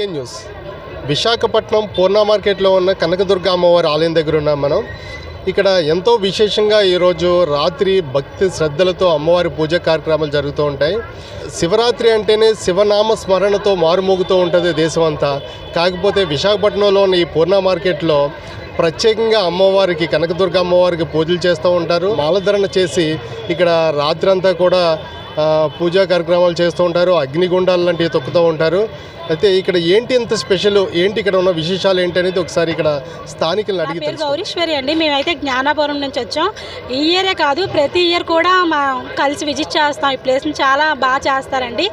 GK news. Visakhapatnam పూర్ణ మార్కెట్లో ఉన్న కనకదుర్గ అమ్మవారి ఆలయం దగ్గర ఉన్నాం మనం. ఇక్కడ ఎంతో విశేషంగా ఈరోజు రాత్రి భక్తి శ్రద్ధలతో అమ్మవారి పూజ కార్యక్రమాలు జరుగుతూ ఉంటాయి. శివరాత్రి అంటేనే శివనామ స్మరణతో మారుమోగుతూ ఉంటుంది దేశం అంతా. కాకపోతే విశాఖపట్నంలో ఉన్న ఈ పూర్ణ మార్కెట్లో ప్రత్యేకంగా అమ్మవారికి కనకదుర్గ అమ్మవారికి పూజలు చేస్తూ ఉంటారు. మాలధరణ చేసి ఇక్కడ రాత్రంతా కూడా పూజా కార్యక్రమాలు చేస్తూ ఉంటారు. అగ్నిగుండాలు లాంటివి తొక్కుతూ ఉంటారు. అయితే ఇక్కడ ఏంటి ఇంత స్పెషల్, ఏంటి ఇక్కడ ఉన్న విశేషాలు ఏంటి అనేది ఒకసారి ఇక్కడ స్థానికులను అడిగి తెలుసు. గౌరీశ్వరి అండి, మేమైతే జ్ఞానాపురం నుంచి వచ్చాం. ఈ ఇయరే కాదు, ప్రతి ఇయర్ కూడా మా కలిసి విజిట్ చేస్తాం. ఈ ప్లేస్ని చాలా బాగా చేస్తారండి.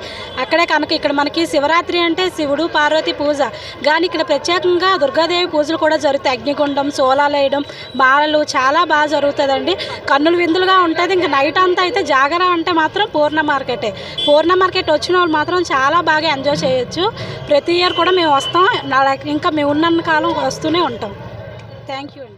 అక్కడే కనుక ఇక్కడ మనకి శివరాత్రి అంటే శివుడు పార్వతి పూజ, కానీ ఇక్కడ ప్రత్యేకంగా దుర్గాదేవి పూజలు కూడా జరుగుతాయి. అగ్నిగుండం, సోలాలు వేయడం, మాలలు చాలా బాగా జరుగుతుందండి. కన్నులు విందులుగా ఉంటుంది. ఇంకా నైట్ అంతా అయితే జాగర అంటే మాత్రం పూర్ణ మార్కెటే. పూర్ణ మార్కెట్ వచ్చిన వాళ్ళు మాత్రం చాలా బాగా ఎంజాయ్ చేయొచ్చు. ప్రతి ఇయర్ కూడా మేము వస్తాం. ఇంకా మేము ఉన్నన్ని కాలం వస్తూనే ఉంటాం. థ్యాంక్ యూ అండి.